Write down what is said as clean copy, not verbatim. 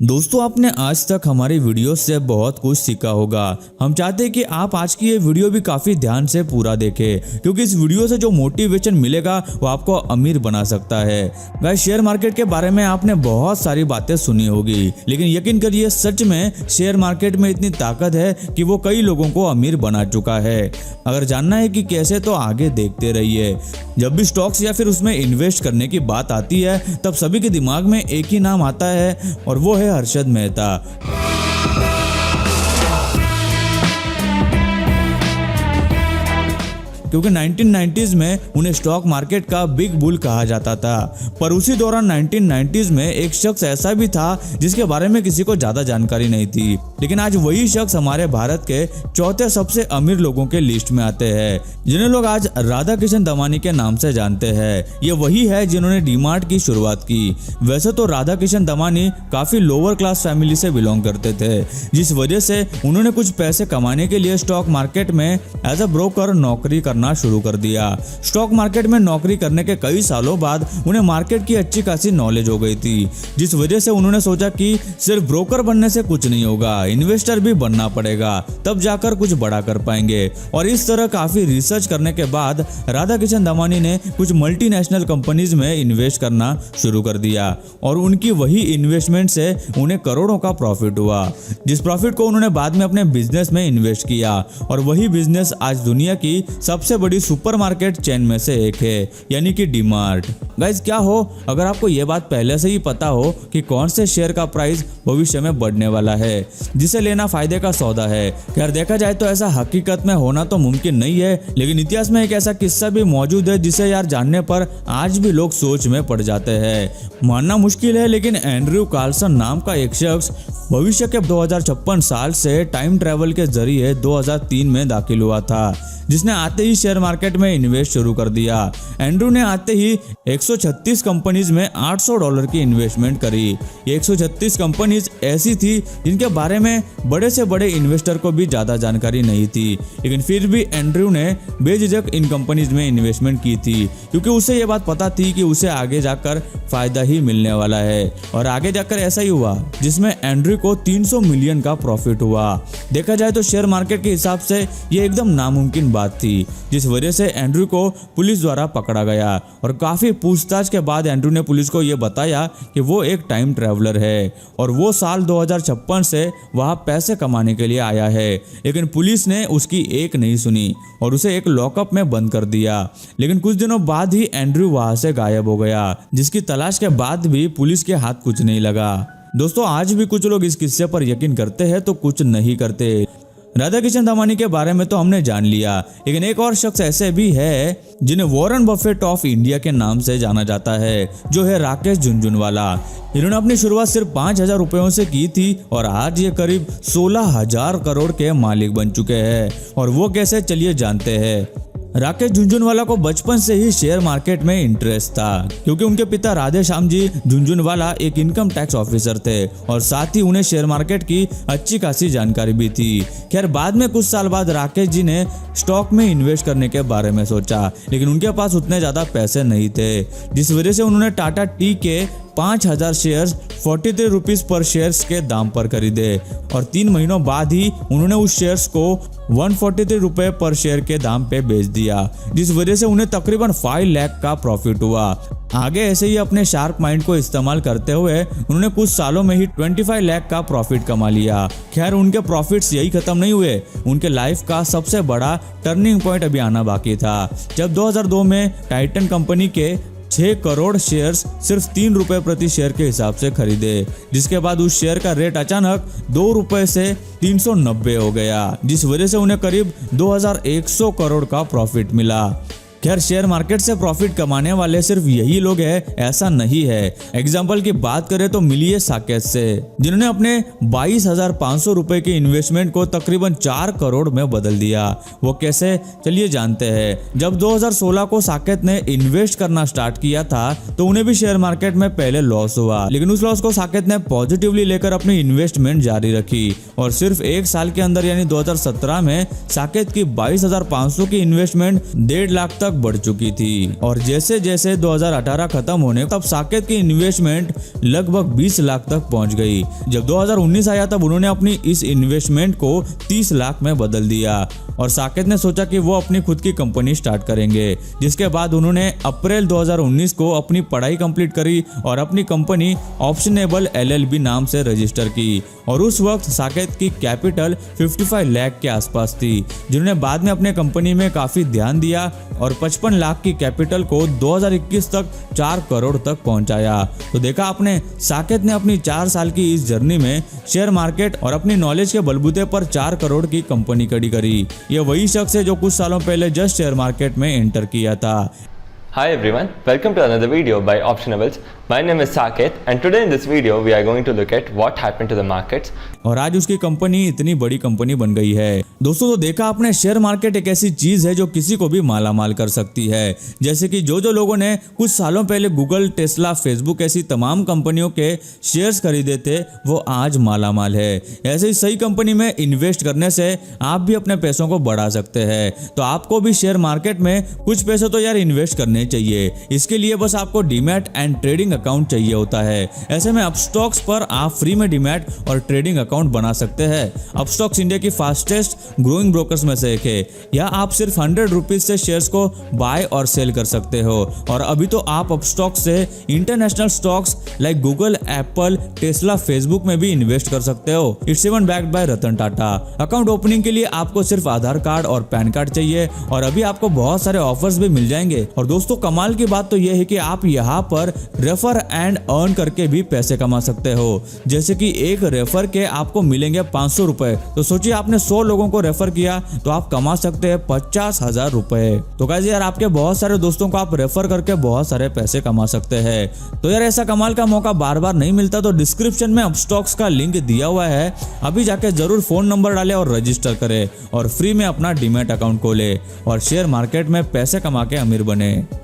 दोस्तों, आपने आज तक हमारी वीडियो से बहुत कुछ सीखा होगा। हम चाहते हैं कि आप आज की ये वीडियो भी काफी ध्यान से पूरा देखें, क्योंकि इस वीडियो से जो मोटिवेशन मिलेगा वो आपको अमीर बना सकता है। गाइस, शेयर मार्केट के बारे में आपने बहुत सारी बातें सुनी होगी, लेकिन यकीन करिए सच में शेयर मार्केट में इतनी ताकत है कि वो कई लोगों को अमीर बना चुका है। अगर जानना है कि कैसे, तो आगे देखते रहिए। जब भी स्टॉक्स या फिर उसमें इन्वेस्ट करने की बात आती है, तब सभी के दिमाग में एक ही नाम आता है और वो है हर्षद मेहता। क्योंकि 1990s में उन्हें स्टॉक मार्केट का बिग बुल कहा जाता था, पर उसी दौरान 1990s में एक शख्स ऐसा भी था जिसके बारे में किसी को ज्यादा जानकारी नहीं थी, लेकिन आज वही शख्स हमारे भारत के चौथे सबसे अमीर लोगों के लिस्ट में आते हैं, जिन्हें लोग आज राधा किशन दमानी के नाम से जानते हैं। ये वही है जिन्होंने डीमार्ट की शुरुआत की। वैसे तो राधा किशन दमानी काफी लोअर क्लास फैमिली से बिलोंग करते थे, जिस वजह से उन्होंने कुछ पैसे कमाने के लिए स्टॉक मार्केट में एज अ ब्रोकर नौकरी करना शुरू कर दिया। स्टॉक मार्केट में नौकरी करने के कई सालों बाद उन्हें मार्केट की अच्छी खासी नॉलेज हो गई थी, जिस वजह से उन्होंने सोचा कि सिर्फ ब्रोकर बनने से कुछ नहीं होगा, इन्वेस्टर भी बनना पड़ेगा, तब जाकर कुछ बड़ा कर पाएंगे। और इस तरह काफी रिसर्च करने के बाद राधा किशन दमानी ने कुछ मल्टीनेशनल कंपनीज में इन्वेस्ट करना शुरू कर दिया, और उनकी वही इन्वेस्टमेंट से उन्हें करोड़ों का प्रॉफिट हुआ, जिस प्रॉफिट को उन्होंने बाद में अपने बिजनेस में इन्वेस्ट किया, और वही बिजनेस आज दुनिया की सबसे बड़ी सुपरमार्केट चेन में से एक है, यानी कि डीमार्ट। गाइस, क्या हो अगर आपको ये बात पहले से ही पता हो कि कौन से शेयर का प्राइस भविष्य में बढ़ने वाला है, जिसे लेना फायदे का सौदा है। खैर, देखा जाए तो ऐसा हकीकत में होना तो मुमकिन नहीं है, लेकिन इतिहास में एक ऐसा किस्सा भी मौजूद है जिसे यार जानने पर आज भी लोग सोच में पड़ जाते हैं। मानना मुश्किल है, लेकिन एंड्रयू कार्लसन नाम का एक शख्स भविष्य के 2056 साल से टाइम ट्रेवल के जरिए 2003 में दाखिल हुआ था, जिसने आते ही शेयर मार्केट में इन्वेस्ट शुरू कर दिया। एंड्रू ने आते ही 136 कंपनीज में $800 की इन्वेस्टमेंट करी। ये 136 कंपनीज ऐसी थी जिनके बारे में बड़े से बड़े इन्वेस्टर को भी ज्यादा जानकारी नहीं थी, लेकिन फिर भी एंड्रू ने बेझिझक इन कंपनीज में इन्वेस्टमेंट की थी, क्योंकि उसे ये बात पता थी कि उसे आगे जाकर फायदा ही मिलने वाला है। और आगे जाकर ऐसा ही हुआ, जिसमें एंड्रू को 300 मिलियन का प्रॉफिट हुआ। देखा जाए तो शेयर मार्केट के हिसाब से ये एकदम नामुमकिन बात थी, जिस वजह से एंड्रू को पुलिस द्वारा पकड़ा गया, और काफी पूछताछ के बाद एंड्रू ने पुलिस को यह बताया कि वो एक टाइम ट्रैवलर है और वो साल 2056 से वहां पैसे कमाने के लिए आया है। लेकिन पुलिस ने उसकी एक नहीं सुनी और उसे एक लॉकअप में बंद कर दिया। लेकिन कुछ दिनों बाद ही एंड्रू वहां से गायब हो गया, जिसकी तलाश के बाद भी पुलिस के हाथ कुछ नहीं लगा। दोस्तों, आज भी कुछ लोग इस किस्से पर यकीन करते हैं तो कुछ नहीं करते। राधा किशन दमानी के बारे में तो हमने जान लिया, लेकिन एक और शख्स ऐसे भी है जिन्हें वॉरेन बफेट ऑफ इंडिया के नाम से जाना जाता है, जो है राकेश झुनझुनवाला। इन्होंने अपनी शुरुआत सिर्फ 5,000 रुपयों से की थी और आज ये करीब 16,000 करोड़ के मालिक बन चुके हैं। और वो कैसे, चलिए जानते हैं। राकेश झुनझुनवाला को बचपन से ही शेयर मार्केट में इंटरेस्ट था, क्योंकि उनके पिता राधे श्याम जी झुनझुनवाला एक इनकम टैक्स ऑफिसर थे और साथ ही उन्हें शेयर मार्केट की अच्छी खासी जानकारी भी थी। खैर, बाद में कुछ साल बाद राकेश जी ने स्टॉक में इन्वेस्ट करने के बारे में सोचा, लेकिन उनके पास उतने ज्यादा पैसे नहीं थे, जिस वजह से उन्होंने टाटा टी के 5,000 शेयर्स 43 रुपीज पर शेयर्स के दाम पर खरीदे, और 3 महीनों बाद ही उन्होंने उस शेयर्स को 143 रुपए पर शेयर के दाम पे बेच दिया, जिस वजह से उन्हें तकरीबन 5 लाख का प्रॉफिट हुआ। आगे ऐसे ही अपने शार्प माइंड को इस्तेमाल करते हुए उन्होंने कुछ सालों में ही 25 लाख का प्रॉफिट कमा लिया। खैर, उनके प्रॉफिट्स यही खत्म नहीं हुए, उनके लाइफ का सबसे बड़ा टर्निंग पॉइंट अभी आना बाकी था, जब 2002 में टाइटन कंपनी के 6 करोड़ शेयर्स सिर्फ 3 रुपए प्रति शेयर के हिसाब से खरीदे, जिसके बाद उस शेयर का रेट अचानक 2 रुपए से 390 हो गया, जिस वजह से उन्हें करीब 2,100 करोड़ का प्रॉफिट मिला। खैर, शेयर मार्केट से प्रॉफिट कमाने वाले सिर्फ यही लोग हैं ऐसा नहीं है। एग्जाम्पल की बात करें तो मिलिए साकेत से, जिन्होंने अपने 22,500 रुपए की इन्वेस्टमेंट को तकरीबन 4 करोड़ में बदल दिया। वो कैसे, चलिए जानते हैं। जब 2016 को साकेत ने इन्वेस्ट करना स्टार्ट किया था तो उन्हें भी शेयर मार्केट में पहले लॉस हुआ, लेकिन उस लॉस को साकेत ने पॉजिटिवली लेकर अपनी इन्वेस्टमेंट जारी रखी, और सिर्फ एक साल के अंदर यानी 2017 में साकेत की 22,500 की इन्वेस्टमेंट 1.5 लाख तक तक बढ़ चुकी थी। और जैसे जैसे 2018 खत्म होने तब साकेत की इन्वेस्टमेंट लगभग 20 लाख तक पहुंच गई। जब 2019 आया तब उन्होंने अपनी इस इन्वेस्टमेंट को 30 लाख में बदल दिया और साकेत ने सोचा कि वो अपनी खुद की कंपनी स्टार्ट करेंगे। जिसके बाद उन्होंने अप्रैल 2019 को अपनी पढ़ाई कंप्लीट करी और अपनी कंपनी ऑप्शनेबल LLB नाम से रजिस्टर की। और उस वक्त साकेत की कैपिटल 55 लाख के आसपास थी, जिन्होंने बाद में अपने कंपनी में काफी ध्यान दिया और 55 लाख की कैपिटल को 2021 तक 4 करोड़ तक पहुंचाया। तो देखा आपने, साकेत ने अपनी 4 साल की इस जर्नी में शेयर मार्केट और अपनी नॉलेज के बलबूते पर 4 करोड़ की कंपनी खड़ी करी। ये वही शख्स है जो कुछ सालों पहले जस्ट शेयर मार्केट में एंटर किया था। Hi everyone, welcome to another video by Optionables. My name is Saket and today in this video we are going to look at what happened to the markets. और आज उसकी company इतनी बड़ी company बन गई है। दोस्तों, तो देखा आपने, शेयर मार्केट एक ऐसी चीज है जो किसी को भी मालामाल कर सकती है। जैसे कि जो लोगों ने कुछ सालों पहले गूगल, टेस्ला, फेसबुक ऐसी तमाम कंपनियों के शेयर्स खरीदे थे, वो आज मालामाल है। ऐसे ही सही कंपनी में इन्वेस्ट करने से आप भी अपने पैसों को बढ़ा सकते हैं। तो आपको भी शेयर मार्केट में कुछ पैसे तो यार इन्वेस्ट करने चाहिए। इसके लिए बस आपको डीमैट एंड ट्रेडिंग अकाउंट चाहिए होता है। ऐसे में अपस्टॉक्स पर आप फ्री में डीमैट और ट्रेडिंग अकाउंट बना सकते हैं। अपस्टॉक्स इंडिया की फास्टेस्ट ग्रोइंग ब्रोकर्स में से एक है। यहाँ आप सिर्फ 100 रुपीज से शेयर्स को बाय और सेल कर सकते हो। और अभी तो आप अपस्टॉक्स से international stocks like Google, Apple, Tesla, Facebook में भी इन्वेस्ट कर सकते हो। It's even backed by Ratan Tata. Account opening के लिए आपको सिर्फ आधार कार्ड और पैन कार्ड चाहिए और अभी आपको बहुत सारे ऑफर्स भी मिल जाएंगे। और दोस्तों, कमाल की बात तो यह है कि आप यहाँ पर रेफर एंड अर्न करके भी पैसे कमा सकते हो। जैसे कि एक रेफर के आपको मिलेंगे 500 रुपए। तो सोचिए, आपने 100 लोगों को रेफर किया तो आप कमा सकते हैं 50,000 रुपए। तो गाइस यार, आपके बहुत सारे दोस्तों को आप रेफर करके बहुत सारे पैसे कमा सकते हैं। तो यार, ऐसा कमाल का मौका बार बार नहीं मिलता। तो डिस्क्रिप्शन में अपस्टॉक्स का लिंक दिया हुआ है, अभी जाके जरूर फोन नंबर डालें और रजिस्टर करें और फ्री में अपना डीमैट अकाउंट खोले और शेयर मार्केट में पैसे कमा के अमीर बने।